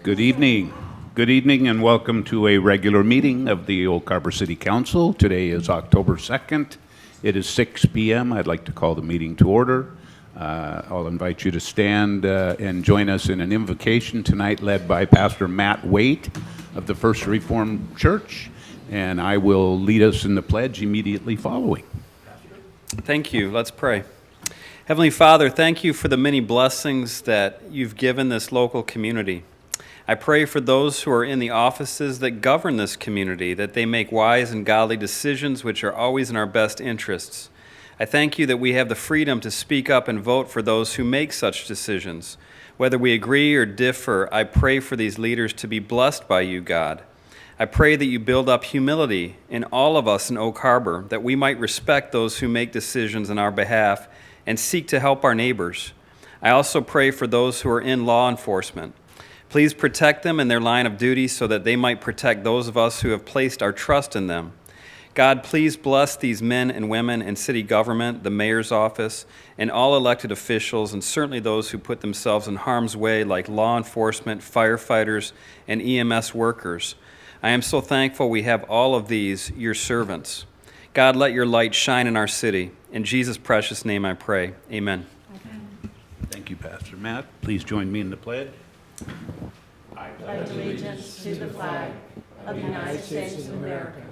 Good evening. Good evening and welcome to a regular meeting of the Oak Harbor City Council. Today is October 2nd. It is 6 p.m. I'd like to call the meeting to order. I'll invite you to stand and join us in an invocation tonight led by Pastor Matt Waite of the First Reformed Church, and I will lead us in the pledge immediately following. Thank you. Let's pray. Heavenly Father, thank you for the many blessings that you've given this local community. I pray for those who are in the offices that govern this community, that they make wise and godly decisions which are always in our best interests. I thank you that we have the freedom to speak up and vote for those who make such decisions. Whether we agree or differ, I pray for these leaders to be blessed by you, God. I pray that you build up humility in all of us in Oak Harbor, that we might respect those who make decisions on our behalf and seek to help our neighbors. I also pray for those who are in law enforcement. Please protect them in their line of duty so that they might protect those of us who have placed our trust in them. God, please bless these men and women in city government, the mayor's office, and all elected officials, and certainly those who put themselves in harm's way like law enforcement, firefighters, and EMS workers. I am so thankful we have all of these, your servants. God, let your light shine in our city. In Jesus' precious name I pray. Amen. Thank you, Pastor Matt. Please join me in the pledge. I pledge allegiance to the flag of the United States of America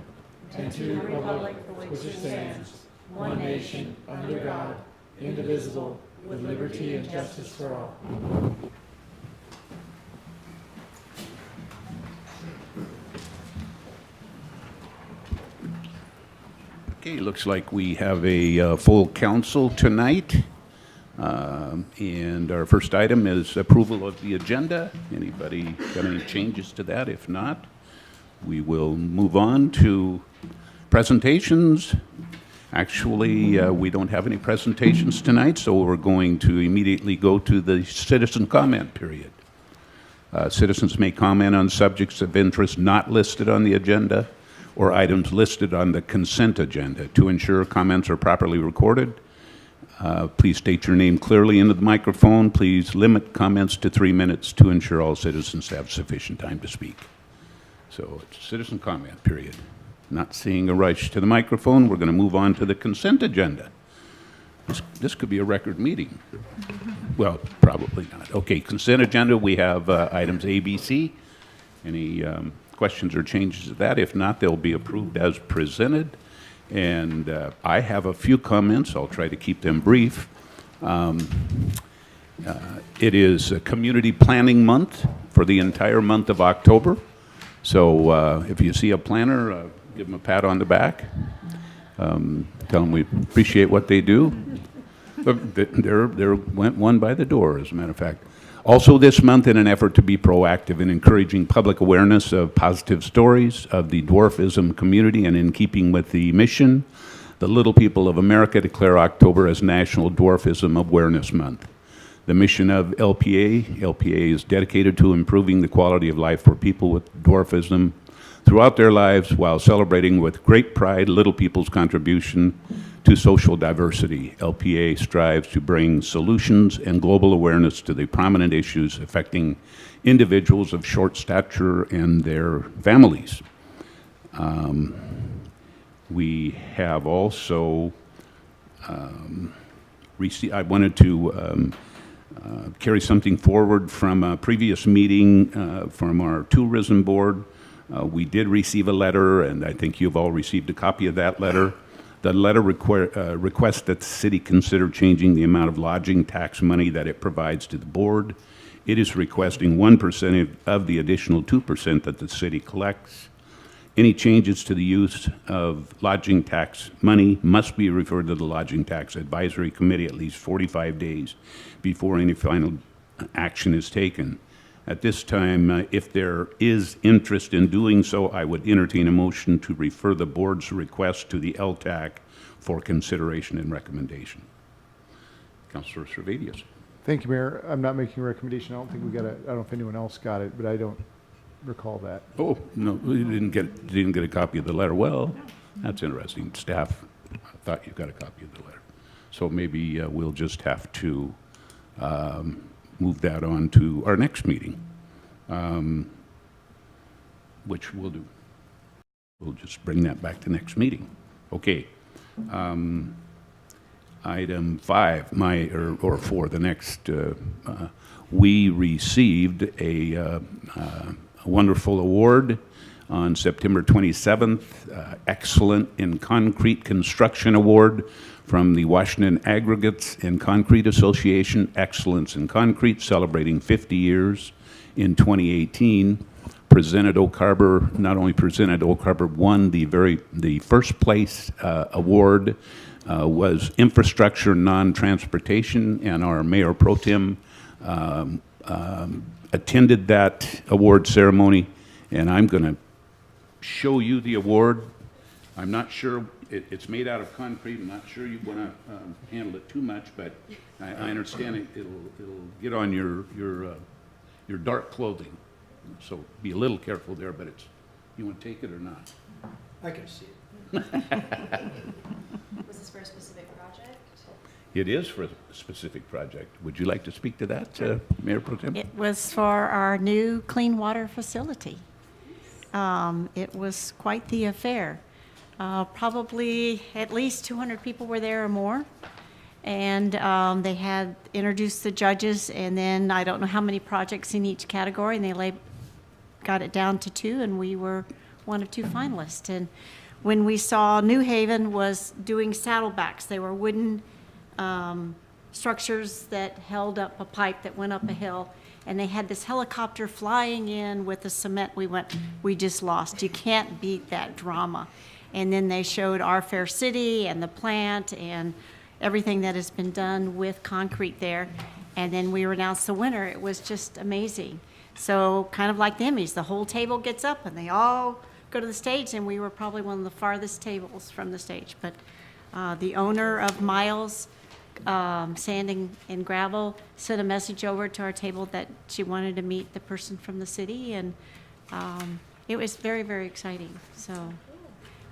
and to the republic for which it stands, one nation, under God, indivisible, with liberty and justice for all. Okay, looks like we have a full council tonight. And our first item is approval of the agenda. Anybody got any changes to that? If not, we will move on to presentations. Actually, we don't have any presentations tonight, so we're going to immediately go to the citizen comment period. Citizens may comment on subjects of interest not listed on the agenda or items listed on the consent agenda. To ensure comments are properly recorded, please state your name clearly into the microphone. Please limit comments to 3 minutes to ensure all citizens have sufficient time to speak. So it's citizen comment period. Not seeing a rush to the microphone, we're going to move on to the consent agenda. This could be a record meeting. Well, probably not. Okay, consent agenda, we have items A, B, C. Any questions or changes to that? If not, they'll be approved as presented. And I have a few comments. I'll try to keep them brief. It is Community Planning Month for the entire month of October. So if you see a planner, give them a pat on the back. Tell them we appreciate what they do. There went one by the door, as a matter of fact. Also this month, in an effort to be proactive in encouraging public awareness of positive stories of the dwarfism community and in keeping with the mission, the Little People of America declare October as National Dwarfism Awareness Month. The mission of LPA is dedicated to improving the quality of life for people with dwarfism throughout their lives while celebrating with great pride Little People's contribution to social diversity. LPA strives to bring solutions and global awareness to the prominent issues affecting individuals of short stature and their families. We have also I wanted to carry something forward from a previous meeting from our tourism board. We did receive a letter, and I think you've all received a copy of that letter. The letter requests that the city consider changing the amount of lodging tax money that it provides to the board. It is requesting 1% of the additional 2% that the city collects. Any changes to the use of lodging tax money must be referred to the Lodging Tax Advisory Committee at least 45 days before any final action is taken. At this time, if there is interest in doing so, I would entertain a motion to refer the board's request to the LTAC for consideration and recommendation. Councilor Servadius. Thank you, Mayor. I'm not making a recommendation. I don't think we got it. I don't know if anyone else got it, but I don't recall that. Oh, no, we didn't get a copy of the letter. Well, that's interesting. Staff, I thought you got a copy of the letter. So maybe we'll just have to move that on to our next meeting. which we'll do. We'll just bring that back to next meeting. Okay. Item 5, or 4, the next, we received a wonderful award on September 27th, Excellent in Concrete Construction Award from the Washington Aggregates and Concrete Association, Excellence in Concrete, celebrating 50 years in 2018. Presented Oak Harbor, not only presented, Oak Harbor won the first place award, was infrastructure non-transportation, and our Mayor Pro Tem attended that award ceremony, and I'm going to show you the award. I'm not sure, it's made out of concrete. I'm not sure you want to handle it too much, but I understand it'll get on your dark clothing. So be a little careful there, but you want to take it or not? I can see it. Was this for a specific project? It is for a specific project. Would you like to speak to that, Mayor Pro Tem? It was for our new clean water facility. It was quite the affair. Probably at least 200 people were there or more. And they had introduced the judges, and then I don't know how many projects in each category, and they got it down to 2, and we were one of 2 finalists. And when we saw New Haven was doing saddlebacks, they were wooden structures that held up a pipe that went up a hill, and they had this helicopter flying in with the cement. We just lost. You can't beat that drama. And then they showed our fair city and the plant and everything that has been done with concrete there. And then we were announced the winner. It was just amazing. So kind of like the Emmys, the whole table gets up and they all go to the stage, and we were probably one of the farthest tables from the stage. But the owner of Miles Sand and Gravel sent a message over to our table that she wanted to meet the person from the city, and it was very, very exciting. So,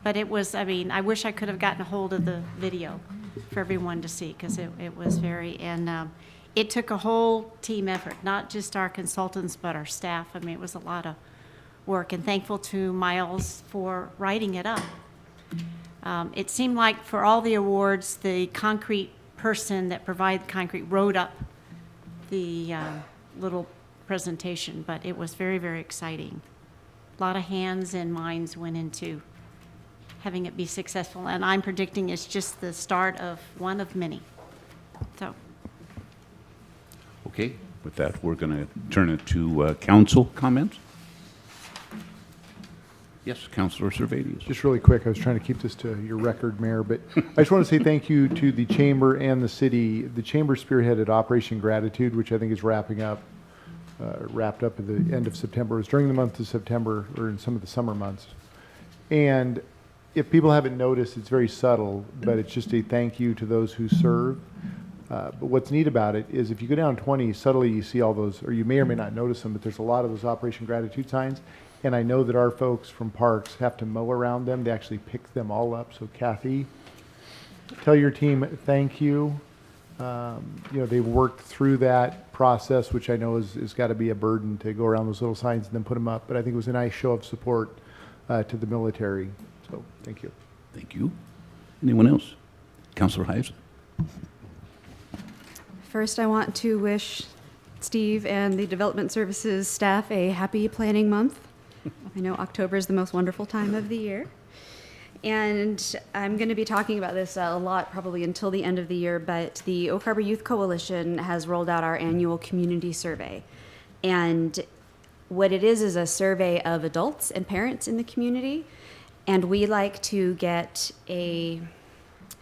but it was, I mean, I wish I could have gotten a hold of the video for everyone to see, because it was very, and it took a whole team effort, not just our consultants, but our staff. I mean, it was a lot of work, and thankful to Miles for writing it up. It seemed like for all the awards, the concrete person that provided concrete wrote up the little presentation, but it was very, very exciting. A lot of hands and minds went into having it be successful, and I'm predicting it's just the start of one of many. So. Okay, with that, we're going to turn it to council comments. Yes, Councilor Servadius. Just really quick, I was trying to keep this to your record, Mayor, but I just want to say thank you to the Chamber and the city. The Chamber spearheaded Operation Gratitude, which I think is wrapped up at the end of September. It was during the month of September, or in some of the summer months. And if people haven't noticed, it's very subtle, but it's just a thank you to those who serve. But what's neat about it is if you go down 20, subtly you see all those, or you may or may not notice them, but there's a lot of those Operation Gratitude signs. And I know that our folks from Parks have to mow around them. They actually pick them all up. So Kathy, tell your team thank you. They've worked through that process, which I know is got to be a burden to go around those little signs and then put them up. But I think it was a nice show of support to the military. So thank you. Thank you. Anyone else? Councilor Heisen. First, I want to wish Steve and the Development Services staff a happy planning month. I know October is the most wonderful time of the year. And I'm going to be talking about this a lot probably until the end of the year, but the Oak Harbor Youth Coalition has rolled out our annual community survey. And what it is a survey of adults and parents in the community. And we like to get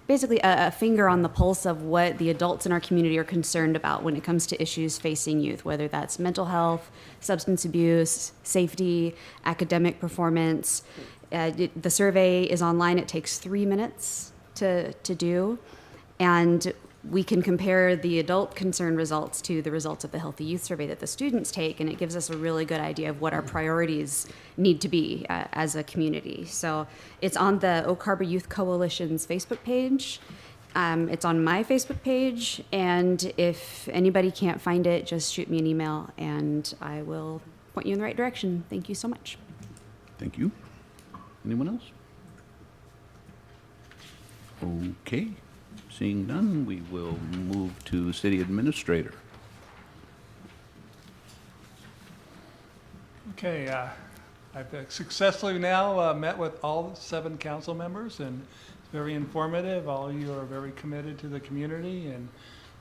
basically a finger on the pulse of what the adults in our community are concerned about when it comes to issues facing youth, whether that's mental health, substance abuse, safety, academic performance. The survey is online. It takes 3 minutes to do, and we can compare the adult concern results to the results of the Healthy Youth Survey that the students take, and it gives us a really good idea of what our priorities need to be as a community. So it's on the Oak Harbor Youth Coalition's Facebook page. It's on my Facebook page, and if anybody can't find it, just shoot me an email, and I will point you in the right direction. Thank you so much. Thank you. Anyone else? Okay, seeing none, we will move to City Administrator. Okay, I've successfully now met with all 7 council members, and it's very informative. All of you are very committed to the community and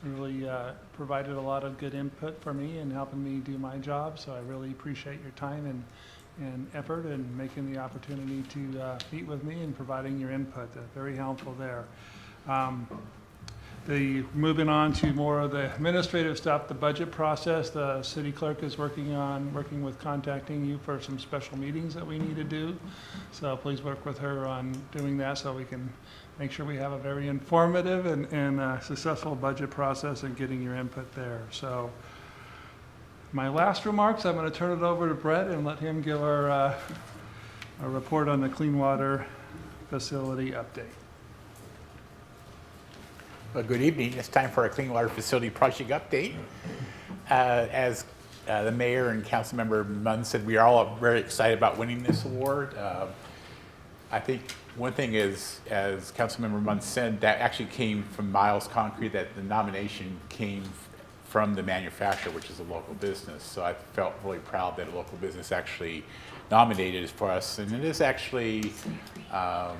really provided a lot of good input for me and helping me do my job. So I really appreciate your time and effort and making the opportunity to meet with me and providing your input. Very helpful there. Moving on to more of the administrative stuff, the budget process, the city clerk is working with contacting you for some special meetings that we need to do. So please work with her on doing that so we can make sure we have a very informative and successful budget process and getting your input there. So my last remarks, I'm going to turn it over to Brett and let him give our a report on the clean water facility update. Well, good evening. It's time for a clean water facility project update. As the mayor and Councilmember Munn said, we are all very excited about winning this award. I think one thing is, as Councilmember Munn said, that actually came from Miles Concrete, that the nomination came from the manufacturer, which is a local business. So I felt really proud that a local business actually nominated for us. And it is actually a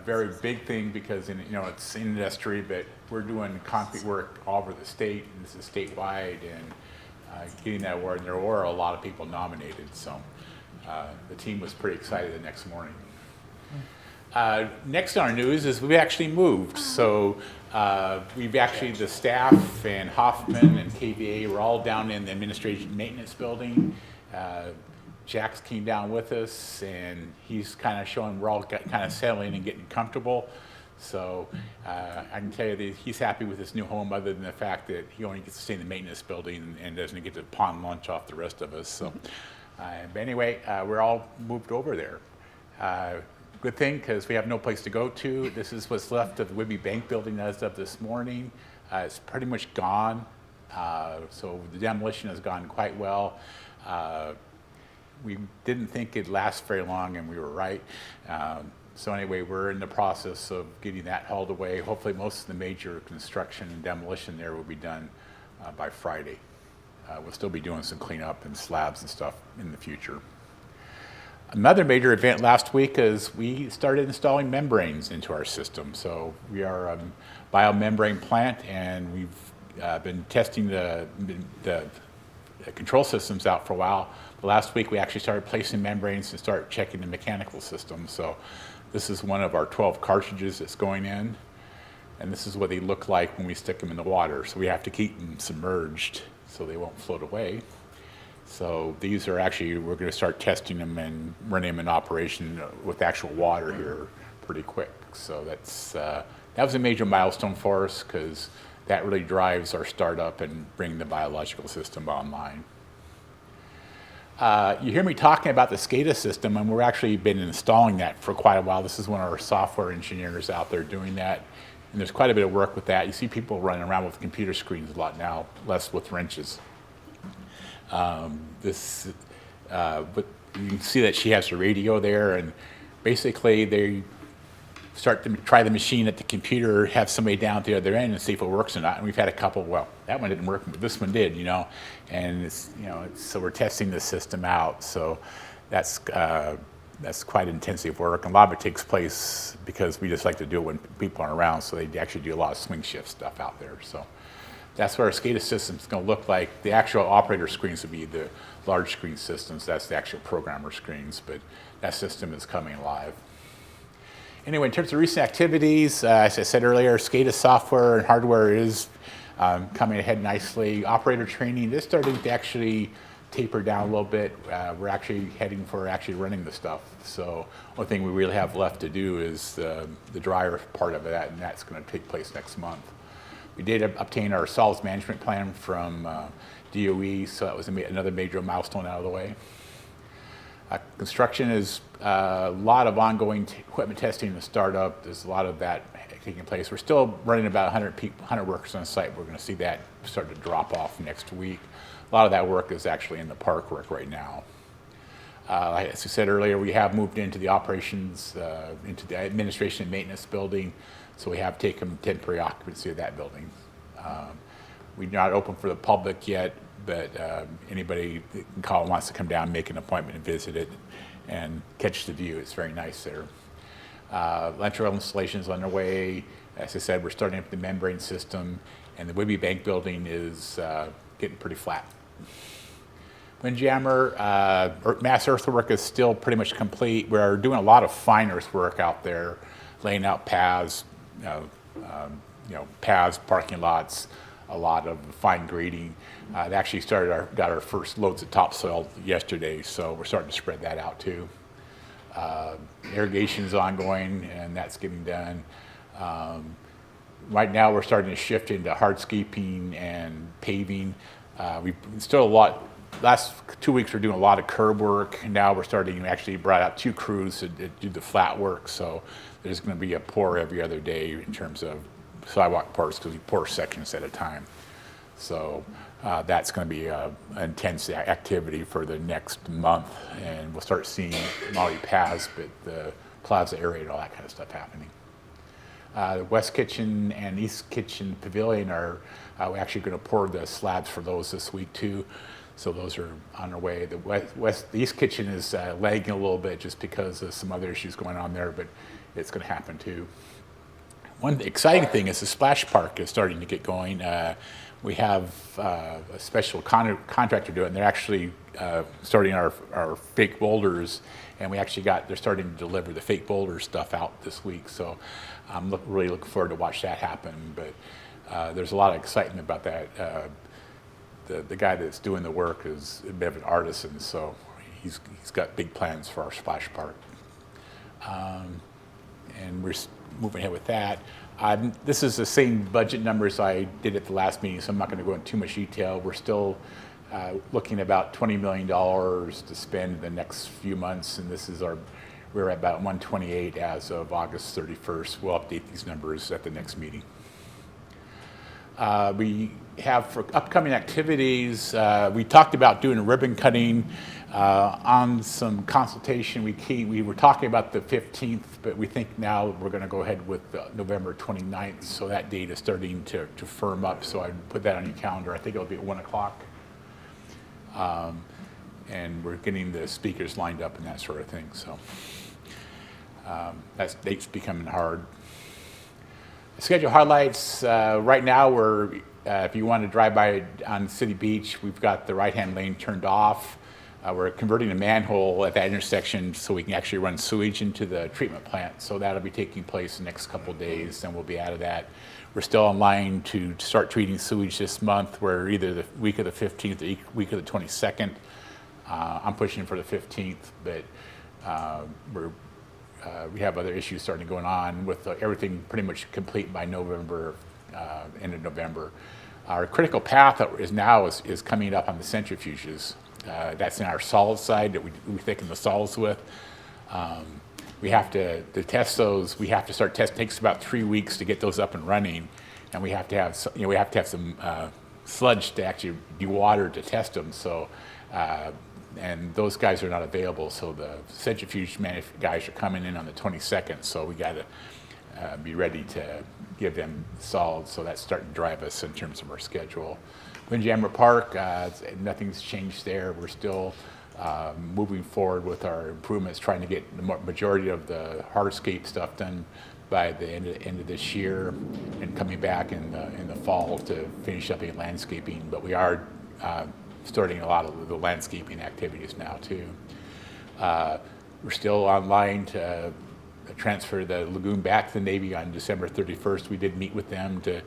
very big thing because it's industry, but we're doing concrete work all over the state, and this is statewide, and getting that award. And there were a lot of people nominated, so the team was pretty excited the next morning. Next on our news is we've actually moved. So we've actually, the staff and Hoffman and KVA were all down in the administration maintenance building. Jax came down with us, and he's kind of showing we're all kind of settling and getting comfortable. So I can tell you that he's happy with his new home, other than the fact that he only gets to stay in the maintenance building and doesn't get to pawn lunch off the rest of us. So, but anyway, we're all moved over there. Good thing, because we have no place to go to. This is what's left of the Whitby Bank building as of this morning. It's pretty much gone. So the demolition has gone quite well. We didn't think it'd last very long, and we were right. So anyway, we're in the process of getting that hauled away. Hopefully most of the major construction and demolition there will be done by Friday. We'll still be doing some cleanup and slabs and stuff in the future. Another major event last week is we started installing membranes into our system. So we are a biomembrane plant, and we've been testing the control systems out for a while. Last week we actually started placing membranes and start checking the mechanical system. So this is one of our 12 cartridges that's going in, and this is what they look like when we stick them in the water. So we have to keep them submerged so they won't float away. So these are actually, we're going to start testing them and running them in operation with actual water here pretty quick. So that was a major milestone for us, because that really drives our startup and bring the biological system online. You hear me talking about the SCADA system, and we've actually been installing that for quite a while. This is one of our software engineers out there doing that, and there's quite a bit of work with that. You see people running around with computer screens a lot now, less with wrenches. But you can see that she has a radio there, and basically they start to try the machine at the computer, have somebody down at the other end and see if it works or not. And we've had a couple, well, that one didn't work, but this one did, and so we're testing the system out. So that's quite intensive work. And a lot of it takes place because we just like to do it when people aren't around, so they actually do a lot of swing shift stuff out there. So that's what our SCADA system is going to look like. The actual operator screens would be the large screen systems. That's the actual programmer screens, but that system is coming live. Anyway, in terms of recent activities, as I said earlier, SCADA software and hardware is coming ahead nicely. Operator training is starting to actually taper down a little bit. We're actually heading for actually running the stuff. So one thing we really have left to do is the dryer part of that, and that's going to take place next month. We did obtain our solids management plan from DOE, so that was another major milestone out of the way. Construction is a lot of ongoing equipment testing and startup. There's a lot of that taking place. We're still running about 100 workers on site. We're going to see that start to drop off next week. A lot of that work is actually in the park work right now. As I said earlier, we have moved into the operations, into the administration and maintenance building, so we have taken temporary occupancy of that building. We're not open for the public yet, but anybody that can call wants to come down, make an appointment and visit it and catch the view. It's very nice there. Electrical installation is underway. As I said, we're starting up the membrane system, and the Whidbey Bank building is getting pretty flat. Windjammer, mass earthwork is still pretty much complete. We're doing a lot of fine earthwork out there, laying out paths, paths, parking lots, a lot of fine grading. They actually got our first loads of topsoil yesterday, so we're starting to spread that out too. Irrigation is ongoing, and that's getting done. Right now, we're starting to shift into hardscaping and paving. We still last 2 weeks we're doing a lot of curb work. Now we're starting, we actually brought out 2 crews to do the flat work, so there's going to be a pour every other day in terms of sidewalk pours, because we pour sections at a time. So that's going to be an intense activity for the next month, and we'll start seeing not only paths, but the plaza area and all that kind of stuff happening. The West Kitchen and East Kitchen Pavilion are we're actually going to pour the slabs for those this week too. So those are on their way. The East Kitchen is lagging a little bit just because of some other issues going on there, but it's going to happen too. One exciting thing is the splash park is starting to get going. We have a special contractor doing it, and they're actually starting our fake boulders, and they're starting to deliver the fake boulder stuff out this week. So I'm really looking forward to watch that happen. But there's a lot of excitement about that. The guy that's doing the work is a bit of an artisan, so he's got big plans for our splash park. And we're moving ahead with that. This is the same budget numbers I did at the last meeting, so I'm not going to go into too much detail. We're still looking at about $20 million to spend in the next few months, and we're at about 128 as of August 31st. We'll update these numbers at the next meeting. We have for upcoming activities, we talked about doing a ribbon cutting on some consultation. We were talking about the 15th, but we think now we're going to go ahead with November 29th, so that date is starting to firm up, so I'd put that on your calendar. I think it'll be at 1 o'clock. And we're getting the speakers lined up and that sort of thing, so that date's becoming hard. Schedule highlights, right now if you want to drive by on City Beach, we've got the right-hand lane turned off. We're converting a manhole at that intersection so we can actually run sewage into the treatment plant. So that'll be taking place the next couple of days, and we'll be out of that. We're still on line to start treating sewage this month. We're either the week of the 15th or the week of the 22nd. I'm pushing for the 15th, but we have other issues starting going on with everything pretty much complete by November, end of November. Our critical path that is coming up on the centrifuges. That's in our solid side that we thicken the solids with. We have to test those. We have to start testing. It takes about 3 weeks to get those up and running, and we have to have some sludge to actually be watered to test them. So. And those guys are not available, so the centrifuge guys are coming in on the 22nd, so we got to be ready to give them solids, so that's starting to drive us in terms of our schedule. Windjammer Park, nothing's changed there. We're still moving forward with our improvements, trying to get the majority of the hardscape stuff done by the end of this year, and coming back in the fall to finish up any landscaping, but we are starting a lot of the landscaping activities now too. We're still online to transfer the lagoon back to the Navy on December 31st. We did meet with them to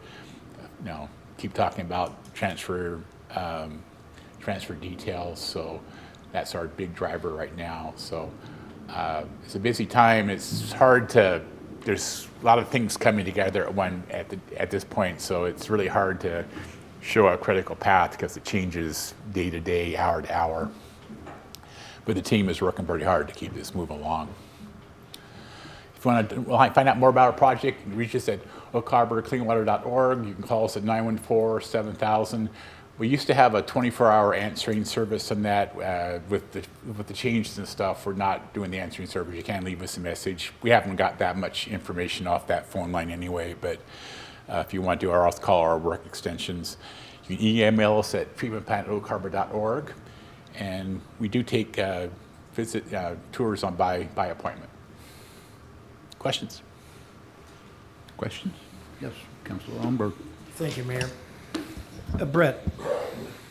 keep talking about transfer details, so that's our big driver right now. So it's a busy time. It's hard there's a lot of things coming together at this point, so it's really hard to show a critical path because it changes day to day, hour to hour. But the team is working pretty hard to keep this moving along. if you want to find out more about our project, you can reach us at oakharborcleanwater.org. You can call us at 914-7000. We used to have a 24-hour answering service on that. With the changes and stuff, we're not doing the answering service. You can leave us a message. We haven't got that much information off that phone line anyway, but if you want to, or else call our work extensions. You can email us at treatmentplant@oakharbor.org, and we do take tours on by appointment. Questions? Questions? Yes, Councilor Ellenberg. Thank you, Mayor. Brett,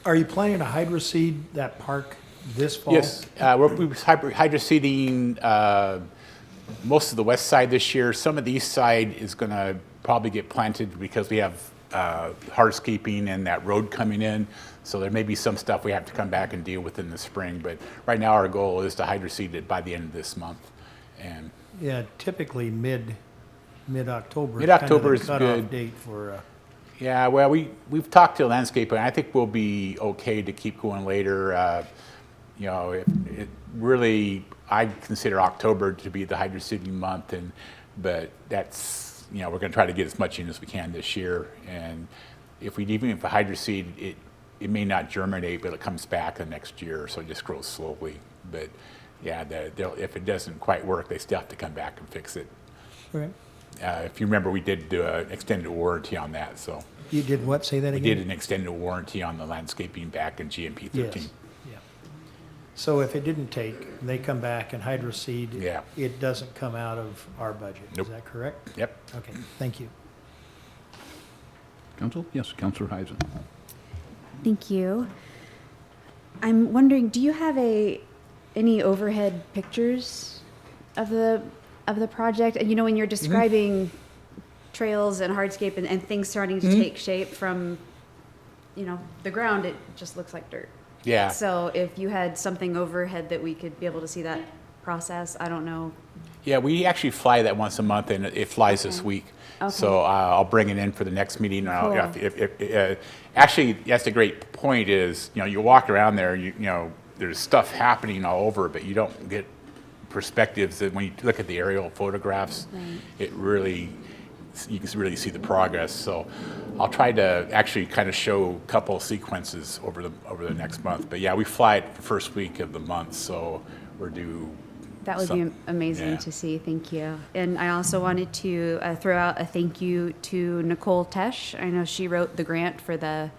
are you planning to hydroseed that park this fall? Yes, we're hydroseeding most of the west side this year. Some of the east side is going to probably get planted because we have hardscaping and that road coming in. So there may be some stuff we have to come back and deal with in the spring. But right now our goal is to hydroseed it by the end of this month. And Yeah, typically mid-October. Mid-October is kind of the good. cutoff date for, yeah, well, we've talked to landscaper, and I think we'll be okay to keep going later. You know, it really, I consider October to be the hydroseeding month, but that's, you know, we're going to try to get as much in as we can this year. And even if we hydroseed, it may not germinate, but it comes back the next year, so it just grows slowly. But yeah, if it doesn't quite work, they still have to come back and fix it. okay. If you remember, we did do an extended warranty on that, so. You did what? Say that We again? did an extended warranty on the landscaping back in GMP 13. Yes. Yeah. So if it didn't take, and they come back and hydroseed, Yeah. it doesn't come out of our budget. Nope. Is that correct? Yep. Okay, thank you. Council? Yes, Councilor Heisen. Thank you. I'm wondering, do you have any overhead pictures of the project? And you know, when you're describing trails and hardscape and things starting to take shape from, you know, the ground, it just looks like dirt. Yeah. So if you had something overhead that we could be able to see that process, I don't know. Yeah, we actually fly that once a month, and it flies this week. Okay. So I'll bring it in for the next meeting. Cool. Actually, that's a great point is, you know, you walk around there, you know, there's stuff happening all over, but you don't get perspectives that when you look at the aerial photographs, Right. you can really see the progress. So I'll try to actually kind of show a couple of sequences over the next month. But yeah, we fly it the first week of the month, so we're due. That would be amazing yeah. to see. Thank you. And I also wanted to throw out a thank you to Nicole Tesh. I know she wrote the grant for the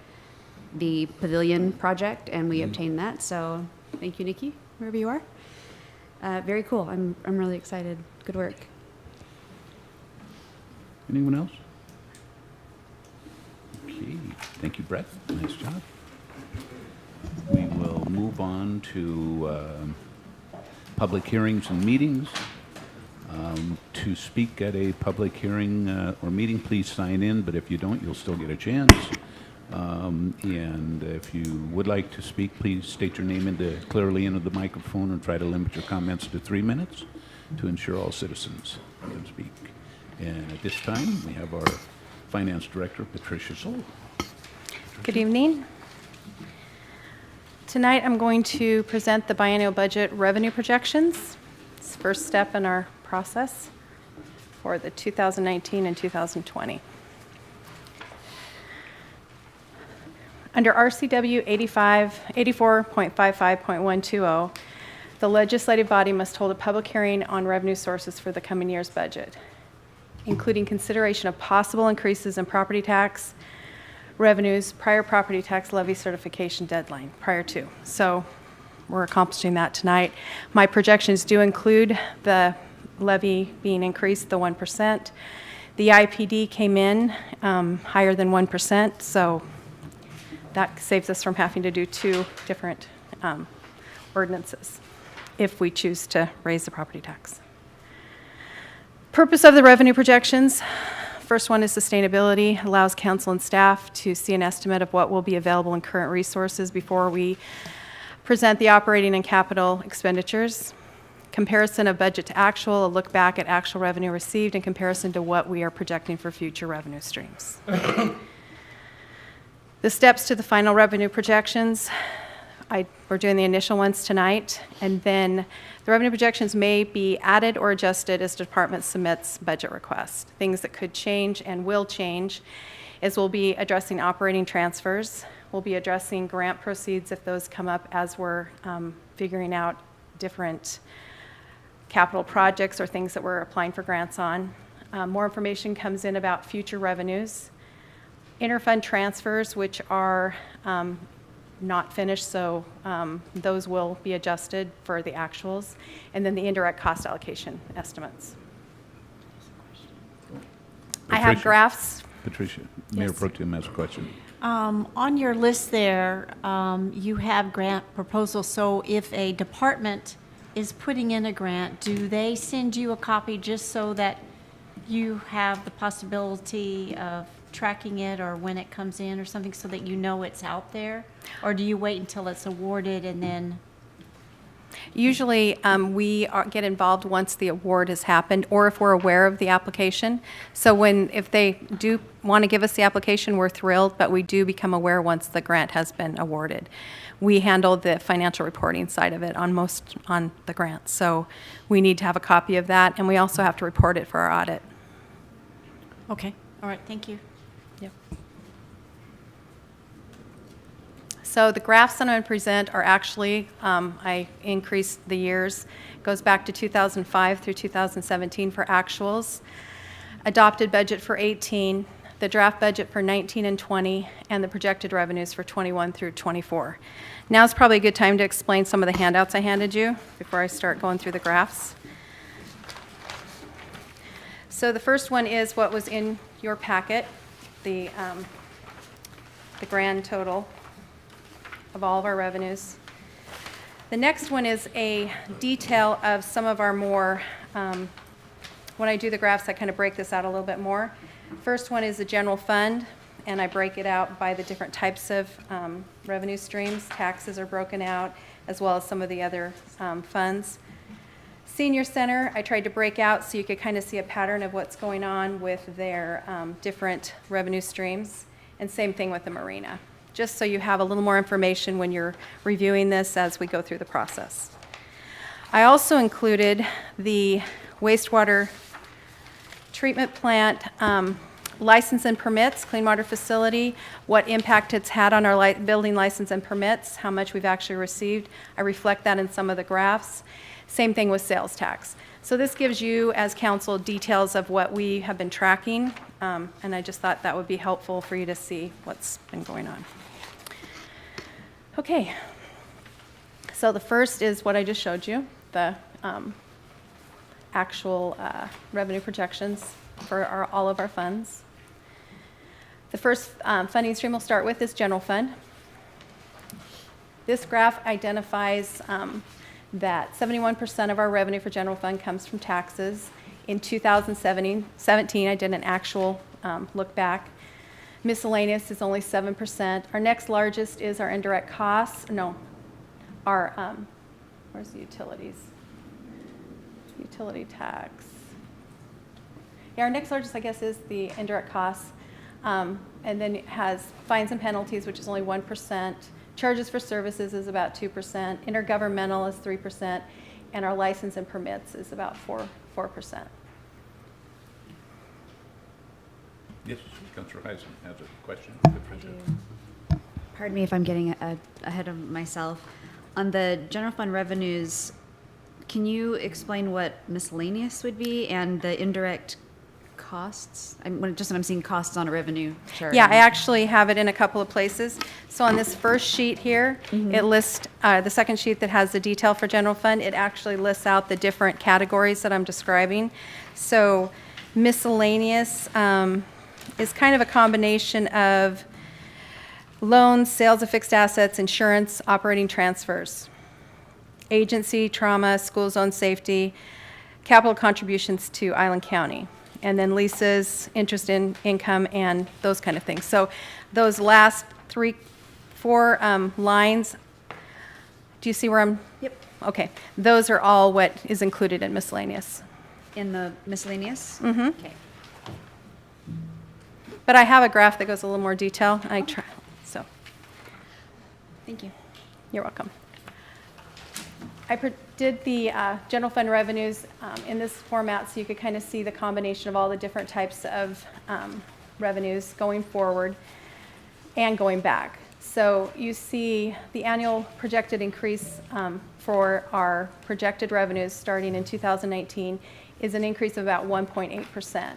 pavilion project, and we obtained that. So thank you, Nikki, wherever you are. Very cool. I'm really excited. Good work. Anyone else? Okay, thank you, Brett. Nice job. We will move on to public hearings and meetings. To speak at a public hearing or meeting, please sign in, but if you don't, you'll still get a chance. And if you would like to speak, please state your name clearly into the microphone and try to limit your comments to 3 minutes to ensure all citizens can speak. And at this time, we have our Finance Director, Patricia Zoll. Good evening. Tonight, I'm going to present the biennial budget revenue projections. It's the first step in our process for the 2019 and 2020. Under RCW 84.55.120, the legislative body must hold a public hearing on revenue sources for the coming year's budget, including consideration of possible increases in property tax revenues prior property tax levy certification deadline prior to. So we're accomplishing that tonight. My projections do include the levy being increased, the 1%. The IPD came in higher than 1%, so that saves us from having to do 2 different ordinances if we choose to raise the property tax. Purpose of the revenue projections. First one is sustainability, allows council and staff to see an estimate of what will be available in current resources before we present the operating and capital expenditures. Comparison of budget to actual, a look back at actual revenue received in comparison to what we are projecting for future revenue streams. The steps to the final revenue projections. we're doing the initial ones tonight, and then the revenue projections may be added or adjusted as the department submits budget requests. Things that could change and will change is we'll be addressing operating transfers. We'll be addressing grant proceeds if those come up as we're figuring out different capital projects or things that we're applying for grants on. More information comes in about future revenues. Interfund transfers, which are not finished, so those will be adjusted for the actuals. And then the indirect cost allocation estimates. I have Patricia. graphs. Patricia, Mayor Yes. Pro Tem has a question. On your list there, you have grant proposals, so if a department is putting in a grant, do they send you a copy just so that you have the possibility of tracking it or when it comes in or something so that you know it's out there? Or do you wait until it's awarded and then? Usually, get involved once the award has happened, or if we're aware of the application. So if they do want to give us the application, we're thrilled, but we do become aware once the grant has been awarded. We handle the financial reporting side of it on the grants, so we need to have a copy of that, and we also have to report it for our audit. Okay, all right, thank you. Yep. So the graphs that I'm going to present are actually, I increased the years. It goes back to 2005 through 2017 for actuals. Adopted budget for 18, the draft budget for 19 and 20, and the projected revenues for 21 through 24. Now is probably a good time to explain some of the handouts I handed you before I start going through the graphs. So the first one is what was in your packet, the grand total of all of our revenues. The next one is a detail of some of our more, when I do the graphs, I kind of break this out a little bit more. First one is the general fund, and I break it out by the different types of revenue streams. Taxes are broken out, as well as some of the other funds. Senior Center, I tried to break out so you could kind of see a pattern of what's going on with their different revenue streams. And same thing with the marina, just so you have a little more information when you're reviewing this as we go through the process. I also included the wastewater treatment plant license and permits, clean water facility, what impact it's had on our building license and permits, how much we've actually received. I reflect that in some of the graphs. Same thing with sales tax. So this gives you, as council, details of what we have been tracking, and I just thought that would be helpful for you to see what's been going on. Okay, so the first is what I just showed you, the actual revenue projections for all of our funds. The first funding stream we'll start with is general fund. This graph identifies that 71% of our revenue for general fund comes from taxes. In 2017, I did an actual look back. Miscellaneous is only 7%. Our next largest is our indirect costs. No, our, where's the utilities? Utility tax. Yeah, our next largest, I guess, is the indirect costs. And then it has fines and penalties, which is only 1%. Charges for services is about 2%. Intergovernmental is 3%. And our license and permits is about 4%. Yes, Councilor Heisen has a question. Pardon me if I'm getting ahead of myself. On the general fund revenues, can you explain what miscellaneous would be and the indirect costs? When I'm seeing costs on a revenue chart. Yeah, I actually have it in a couple of places. So on this first sheet here, it lists, the second sheet that has the detail for general fund, it actually lists out the different categories that I'm describing. So miscellaneous is kind of a combination of loans, sales of fixed assets, insurance, operating transfers, agency, trauma, school zone safety, capital contributions to Island County, and then leases, interest in income, and those kind of things. So those last 4 lines, do you see where I'm? Yep. Okay, those are all what is included in miscellaneous. In the miscellaneous? Mm-hmm. Okay. But I have a graph that goes a little more detail. So, Thank you. You're welcome. Did the general fund revenues in this format so you could kind of see the combination of all the different types of revenues going forward and going back. So you see the annual projected increase for our projected revenues starting in 2019 is an increase of about 1.8%.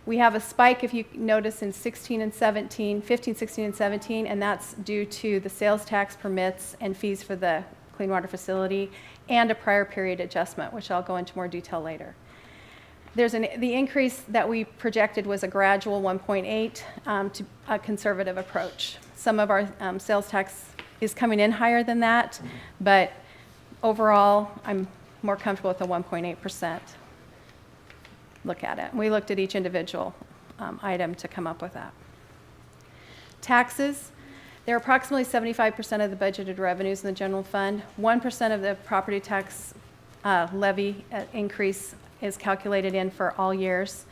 We have a spike, if you notice, in 16 and 17, 15, 16, and 17, and that's due to the sales tax permits and fees for the clean water facility and a prior period adjustment, which I'll go into more detail later. The increase that we projected was a gradual 1.8 to a conservative approach. Some of our sales tax is coming in higher than that, but overall, I'm more comfortable with the 1.8%. Look at it. We looked at each individual item to come up with that. Taxes, they're approximately 75% of the budgeted revenues in the general fund. 1% of the property tax levy increase is calculated in for all years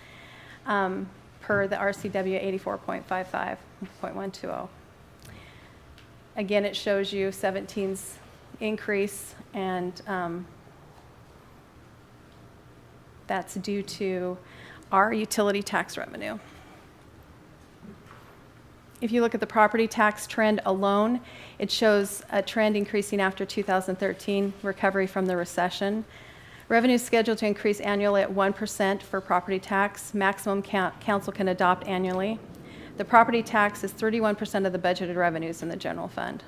per the RCW 84.55.120. Again, it shows you 17's increase, and that's due to our utility tax revenue. If you look at the property tax trend alone, it shows a trend increasing after 2013 recovery from the recession. Revenue is scheduled to increase annually at 1% for property tax. Maximum council can adopt annually. The property tax is 31% of the budgeted revenues in the general fund.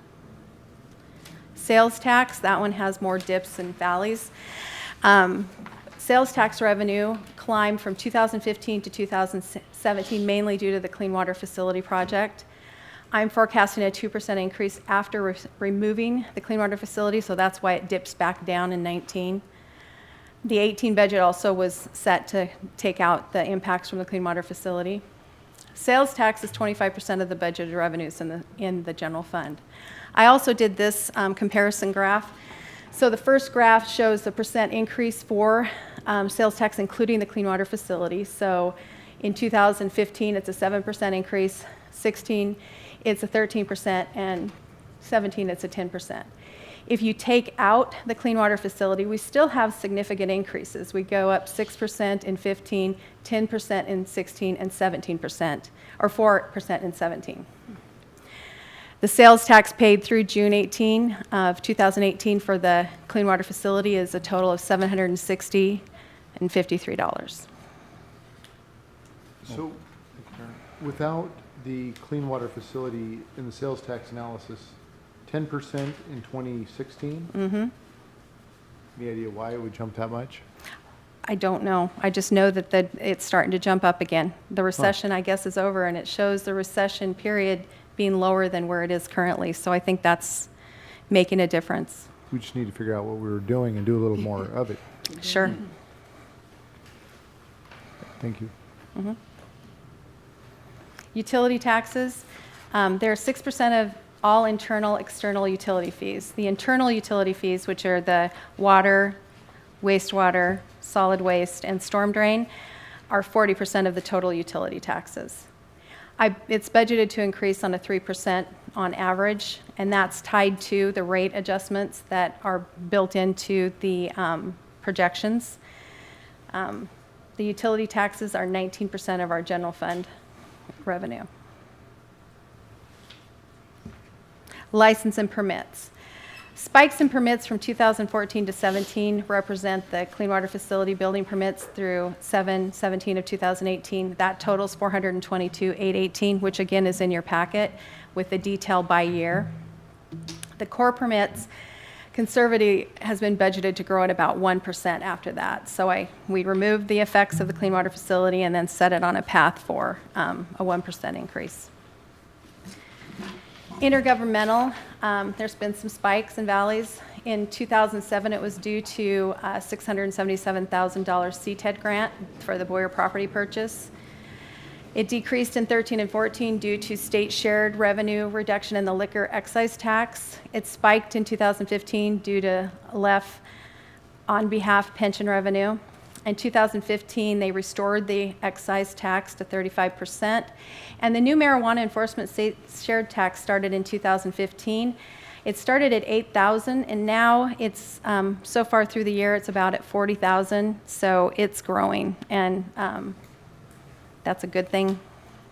Sales tax, that one has more dips and valleys. Sales tax revenue climbed from 2015 to 2017 mainly due to the clean water facility project. I'm forecasting a 2% increase after removing the clean water facility, so that's why it dips back down in 19. The 18 budget also was set to take out the impacts from the clean water facility. Sales tax is 25% of the budgeted revenues in the general fund. I also did this comparison graph. So the first graph shows the percent increase for sales tax, including the clean water facility. So in 2015, it's a 7% increase. 16, it's a 13%, and 17, it's a 10%. If you take out the clean water facility, we still have significant increases. We go up 6% in 15, 10% in 16, and 17%, or 4% in 17. The sales tax paid through June 18 of 2018 for the clean water facility is a total of $760.53. So, without the clean water facility in the sales tax analysis, 10% in 2016? Mm-hmm. Any idea why it would jump that much? I don't know. I just know that it's starting to jump up again. The recession, I guess, is over, and it shows the recession period being lower than where it is currently. So I think that's making a difference. We just need to figure out what we were doing and do a little more of it. Sure. Thank you. Mm-hmm. Utility taxes, they're 6% of all internal, external utility fees. The internal utility fees, which are the water, wastewater, solid waste, and storm drain, are 40% of the total utility taxes. It's budgeted to increase on a 3% on average, and that's tied to the rate adjustments that are built into the projections. The utility taxes are 19% of our general fund revenue. License and permits. Spikes in permits from 2014 to 17 represent the clean water facility building permits through 7/17 of 2018. That totals $422,818, which again is in your packet with the detail by year. The core permits, conservative has been budgeted to grow at about 1% after that. So we removed the effects of the clean water facility and then set it on a path for a 1% increase. Intergovernmental, there's been some spikes and valleys. In 2007, it was due to a $677,000 CTED grant for the Boyer property purchase. It decreased in 13 and 14 due to state shared revenue reduction in the liquor excise tax. It spiked in 2015 due to LEF on behalf pension revenue. In 2015, they restored the excise tax to 35%. And the new marijuana enforcement state shared tax started in 2015. It started at 8,000, and now it's, so far through the year, it's about at 40,000, so it's growing, and that's a good thing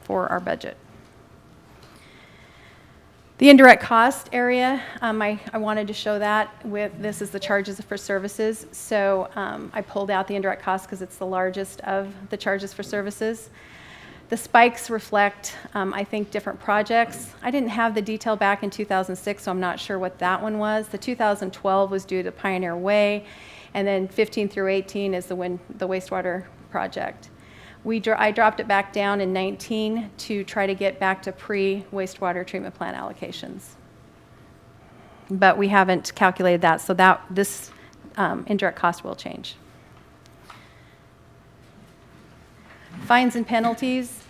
for our budget. The indirect cost area, I wanted to show that this is the charges for services. So I pulled out the indirect cost because it's the largest of the charges for services. The spikes reflect, I think, different projects. I didn't have the detail back in 2006, so I'm not sure what that one was. The 2012 was due to Pioneer Way, and then 15 through 18 is the wastewater project. I dropped it back down in 19 to try to get back to pre-wastewater treatment plant allocations. But we haven't calculated that, so this indirect cost will change. Fines and penalties.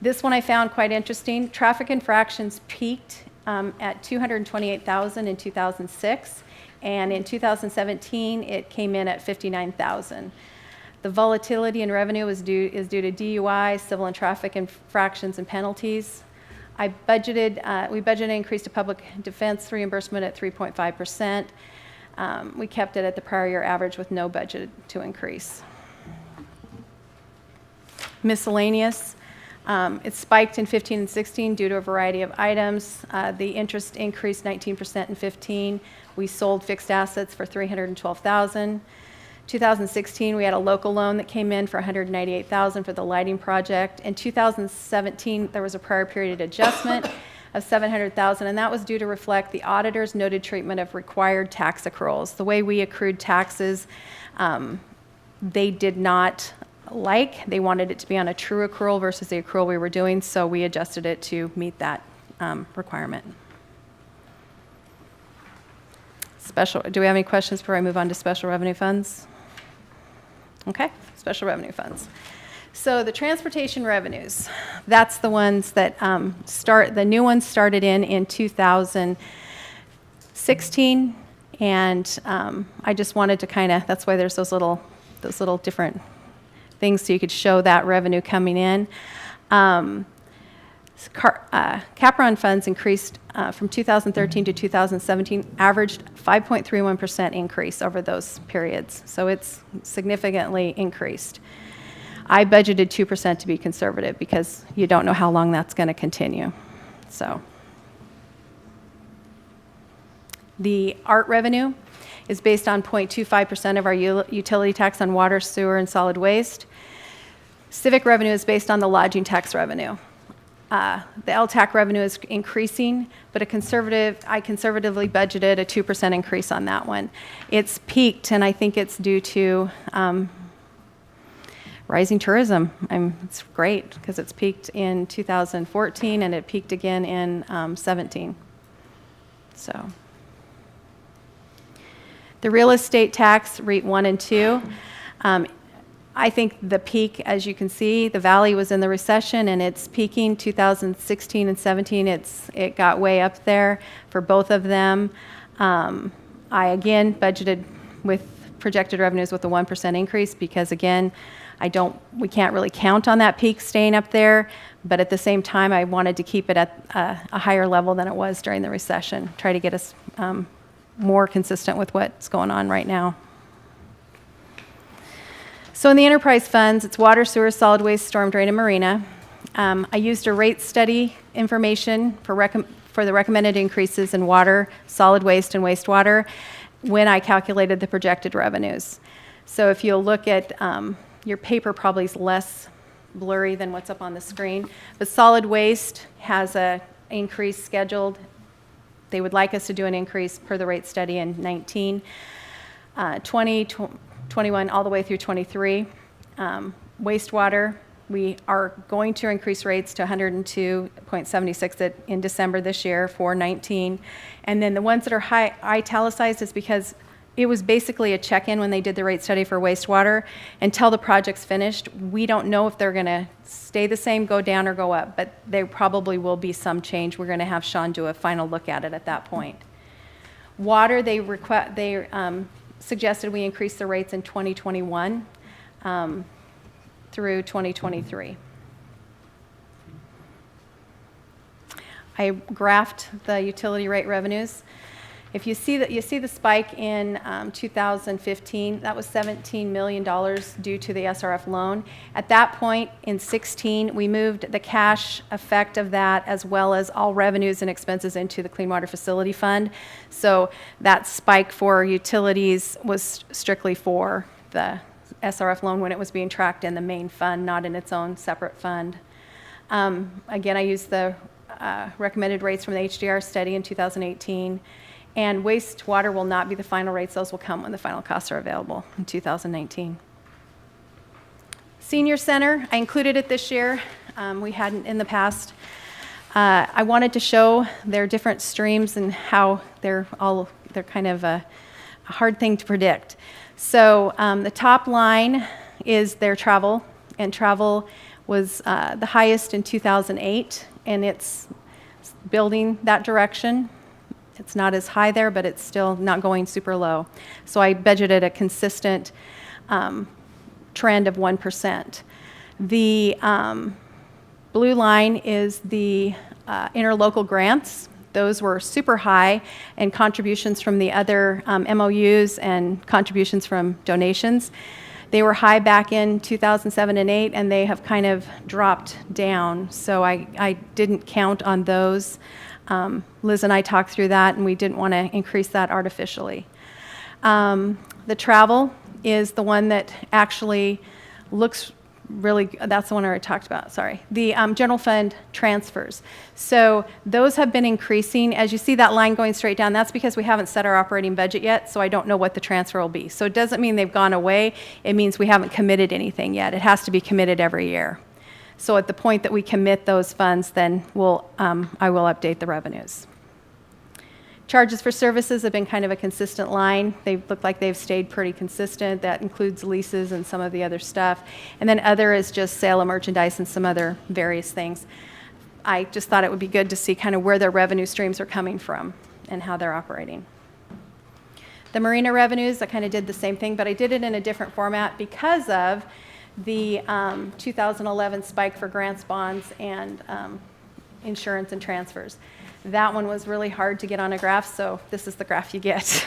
This one I found quite interesting. Traffic infractions peaked at 228,000 in 2006, and in 2017 it came in at 59,000. The volatility in revenue is due to DUI, civil and traffic infractions and penalties. We budgeted an increase to public defense reimbursement at 3.5%. We kept it at the prior year average with no budget to increase. Miscellaneous. It spiked in 15 and 16 due to a variety of items. The interest increased 19% in 15. We sold fixed assets for $312,000. 2016, we had a local loan that came in for $198,000 for the lighting project. In 2017, there was a prior period adjustment of $700,000, and that was due to reflect the auditor's noted treatment of required tax accruals. The way we accrued taxes, they did not like. They wanted it to be on a true accrual versus the accrual we were doing, so we adjusted it to meet that requirement. Do we have any questions before I move on to special revenue funds? Okay, special revenue funds. So the transportation revenues, that's the ones that the new ones started in 2016, and I just wanted to that's why there's those little different things so you could show that revenue coming in. Cap-run funds increased from 2013 to 2017, averaged 5.31% increase over those periods. So it's significantly increased. I budgeted 2% to be conservative because you don't know how long that's going to continue. So the ART revenue is based on 0.25% of our utility tax on water, sewer, and solid waste. Civic revenue is based on the lodging tax revenue. The LTAC revenue is increasing, but I conservatively budgeted a 2% increase on that one. It's peaked, and I think it's due to rising tourism. It's great because it's peaked in 2014 and it peaked again in 17. So the real estate tax, REIT 1 and 2. I think the peak, as you can see, the valley was in the recession and it's peaking 2016 and 17. It got way up there for both of them. I again budgeted with projected revenues with a 1% increase because again, we can't really count on that peak staying up there, but at the same time, I wanted to keep it at a higher level than it was during the recession, try to get us more consistent with what's going on right now. So in the enterprise funds, it's water, sewer, solid waste, storm drain, and marina. I used a rate study information for the recommended increases in water, solid waste, and wastewater when I calculated the projected revenues. So if you'll look at your paper, probably is less blurry than what's up on the screen, but solid waste has an increase scheduled. They would like us to do an increase per the rate study in 19, 20, 21, all the way through 23. Wastewater, we are going to increase rates to 102.76 in December this year for 19. And then the ones that are italicized is because it was basically a check-in when they did the rate study for wastewater. Until the project's finished, we don't know if they're going to stay the same, go down, or go up, but there probably will be some change. We're going to have Sean do a final look at it at that point. Water, they suggested we increase the rates in 2021 through 2023. I graphed the utility rate revenues. If you see that, you see the spike in 2015, that was $17 million due to the SRF loan. At that point in 16, we moved the cash effect of that as well as all revenues and expenses into the Clean Water Facility Fund. So that spike for utilities was strictly for the SRF loan when it was being tracked in the main fund, not in its own separate fund. Again, I used the recommended rates from the HDR study in 2018. And wastewater will not be the final rates. Those will come when the final costs are available in 2019. Senior Center, I included it this year. We hadn't in the past. I wanted to show their different streams and how they're kind of a hard thing to predict. So the top line is their travel, and travel was the highest in 2008, and it's building that direction. It's not as high there, but it's still not going super low. So I budgeted a consistent trend of 1%. The blue line is the interlocal grants. Those were super high, and contributions from the other MOUs and contributions from donations. They were high back in 2007 and 8, and they have kind of dropped down. So I didn't count on those. Liz and I talked through that, and we didn't want to increase that artificially. The travel is the one that actually looks really, that's the one I already talked about, sorry. The general fund transfers. So those have been increasing. As you see that line going straight down, that's because we haven't set our operating budget yet, so I don't know what the transfer will be. So it doesn't mean they've gone away. It means we haven't committed anything yet. It has to be committed every year. So at the point that we commit those funds, then I will update the revenues. Charges for services have been kind of a consistent line. They look like they've stayed pretty consistent. That includes leases and some of the other stuff. And then other is just sale of merchandise and some other various things. I just thought it would be good to see kind of where their revenue streams are coming from and how they're operating. The marina revenues, I kind of did the same thing, but I did it in a different format because of the 2011 spike for grants, bonds, and insurance and transfers. That one was really hard to get on a graph, so this is the graph you get.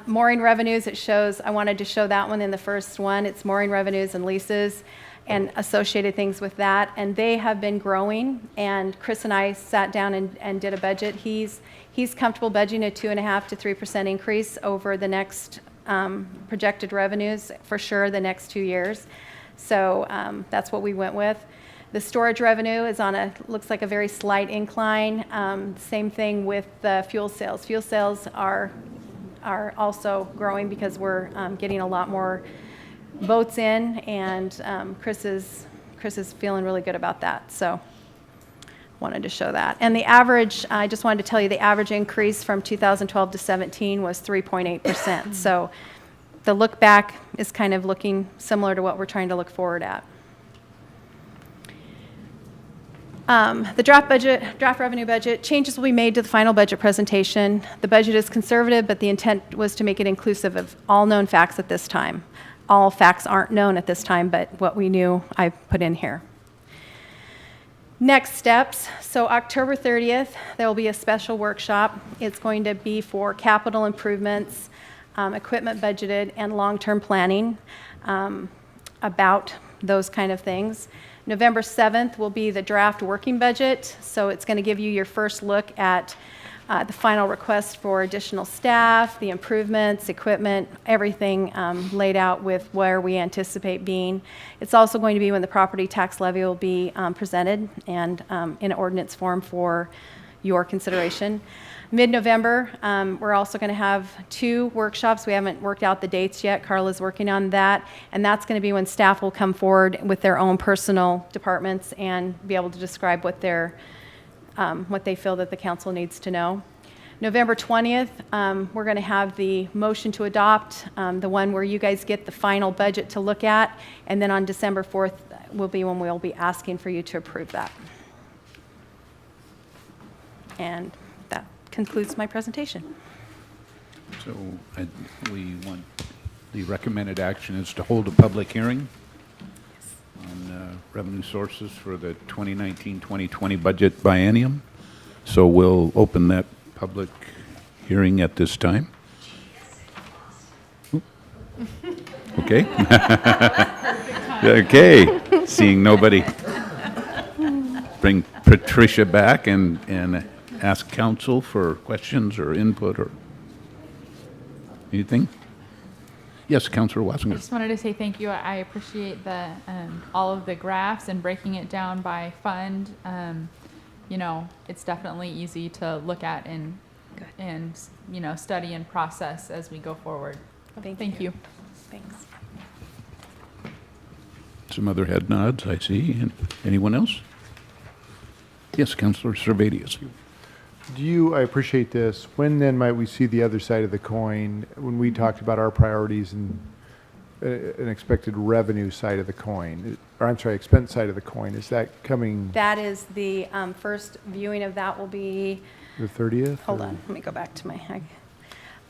Mooring revenues, it shows, I wanted to show that one in the first one. It's mooring revenues and leases and associated things with that, and they have been growing, and Chris and I sat down and did a budget. He's comfortable budgeting a 2.5% to 3% increase over the next projected revenues for sure the next 2 years. So that's what we went with. The storage revenue is looks like a very slight incline. Same thing with the fuel sales. Fuel sales are also growing because we're getting a lot more boats in, and Chris is feeling really good about that. So wanted to show that. And the average, I just wanted to tell you the average increase from 2012 to 17 was 3.8%. So the look back is kind of looking similar to what we're trying to look forward at. The draft revenue budget, changes will be made to the final budget presentation. The budget is conservative, but the intent was to make it inclusive of all known facts at this time. All facts aren't known at this time, but what we knew, I put in here. Next steps, so October 30th, there will be a special workshop. It's going to be for capital improvements, equipment budgeted, and long-term planning about those kind of things. November 7th will be the draft working budget, so it's going to give you your first look at the final request for additional staff, the improvements, equipment, everything laid out with where we anticipate being. It's also going to be when the property tax levy will be presented and in ordinance form for your consideration. Mid-November, we're also going to have 2 workshops. We haven't worked out the dates yet. Carla's working on that, and that's going to be when staff will come forward with their own personal departments and be able to describe what they feel that the council needs to know. November 20th, we're going to have the motion to adopt, the one where you guys get the final budget to look at, and then on December 4th will be when we'll be asking for you to approve that. And that concludes my presentation. So the recommended action is to hold a public hearing on revenue sources for the 2019-2020 budget biennium. So we'll open that public hearing at this time? Okay. Okay, seeing nobody. Bring Patricia back and ask council for questions or input or anything? Yes, Councilor I Wassinger. just wanted to say thank you. I appreciate the all of the graphs and breaking it down by fund. You know, it's definitely easy to look at and you know, study and process as we go forward. Thank you. Thanks. Some other head nods, I see. And anyone else? Yes, Councilor Servadius. I appreciate this. When then might we see the other side of the coin? When we talked about our priorities and an expected revenue side of the coin, or I'm sorry, expense side of the coin, is that coming That is the first viewing of that will be, the 30th? hold on, let me go back to my,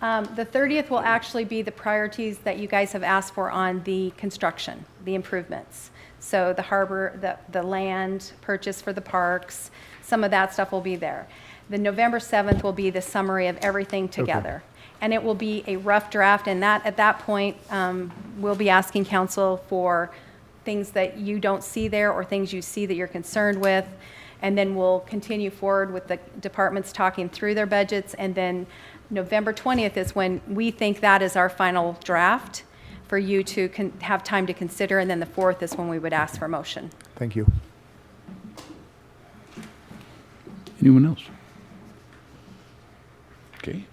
the 30th will actually be the priorities that you guys have asked for on the construction, the improvements. So the harbor, the land purchase for the parks, some of that stuff will be there. The November 7th will be the summary of everything together. And it will be a rough draft, and that, at that point, we'll be asking council for things that you don't see there or things you see that you're concerned with. And then we'll continue forward with the departments talking through their budgets. And then November 20th is when we think that is our final draft for you to have time to consider. And then the 4th is when we would ask for motion. Thank you. Anyone else? Okay.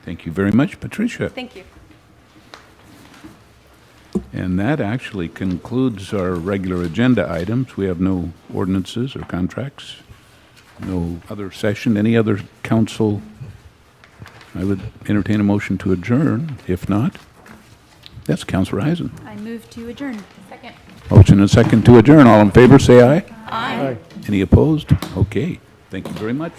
Thank you very much, Patricia. Thank you. And that actually concludes our regular agenda items. We have no ordinances or contracts, no other session. Any other council? I would entertain a motion to adjourn. If not, that's Councilor Eisen. I move to adjourn. Second. Motion and second to adjourn. All in favor, say aye. Aye. Any opposed? Okay. Thank you very much.